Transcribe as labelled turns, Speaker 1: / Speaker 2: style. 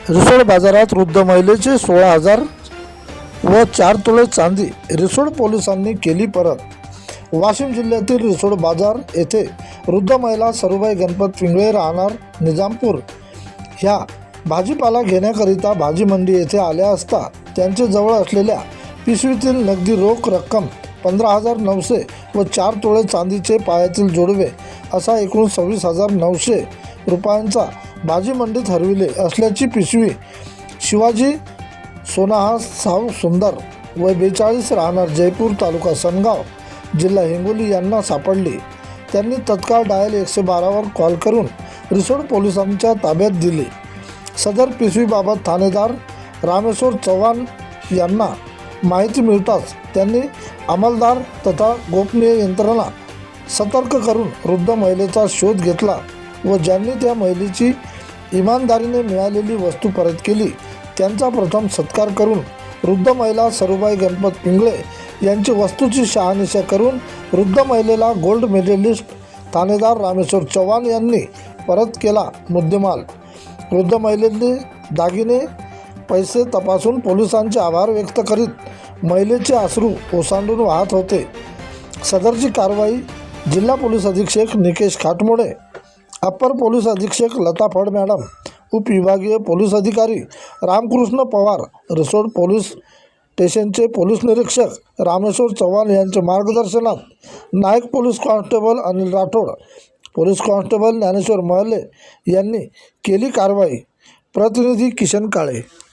Speaker 1: रिसोड बाजारात वृद्ध महिलेचे 16,000 व 4 तोळे चांदी रिसोड पोलिसांनी केली परत. वाशिम जिल्ह्यातील रिसोड बाजार येथे वृद्ध महिला सरुबाई गणपत पिंगळे राहणार निजामपूर ह्या भाजीपाला घेण्याकरिता भाजी मंडी येथे आल्या असता त्यांचे जवळ असलेल्या पिशवीतील नगदी रोख रक्कम 15,900 व 4 तोळे चांदीचे पायातील जोडवे असा एकूण 26,900 रुपयांचा भाजी मंडीत हरविले असल्याची पिशवी शिवाजी सोनाहा साव सुंदर वय 42 राहणार जयपूर तालुका सनगाव जिल्हा हिंगोली यांना सापडली. त्यांनी तत्काळ डायल 112 वर कॉल करून रिसोड पोलिसांच्या ताब्यात दिली. सदर पिशवीबाबत ठाणेदार रामेश्वर चव्हाण यांना माहिती मिळताच त्यांनी अंमलदार तथा गोपनीय यंत्रणा सतर्क करून वृद्ध महिलेचा शोध घेतला व ज्यांनी त्या महिलेची इमानदारीने मिळालेली वस्तू परत केली त्यांचा प्रथम सत्कार करून वृद्ध महिला सरुबाई गणपत पिंगळे यांची वस्तूची शहानिशा करून वृद्ध महिलेला गोल्ड मेडलिस्ट ठाणेदार रामेश्वर चव्हाण यांनी परत केला मुद्देमाल. वृद्ध महिलेने दागिने पैसे तपासून पोलिसांचे आभार व्यक्त करीत महिलेचे अश्रू ओसांडून वाहत होते. सदरची कारवाई जिल्हा पोलीस अधीक्षक निकेश खाटमोडे, अप्पर पोलीस अधीक्षक लता फड मॅडम, उपविभागीय पोलीस अधिकारी रामकृष्ण पवार, रिसोड पोलीस स्टेशनचे पोलीस निरीक्षक रामेश्वर चव्हाण यांच्या मार्गदर्शनात नायक police constable Anil Rathod, police constable Dnyaneshwar Mahale यांनी केली कारवाई. प्रतिनिधी किशन काळे.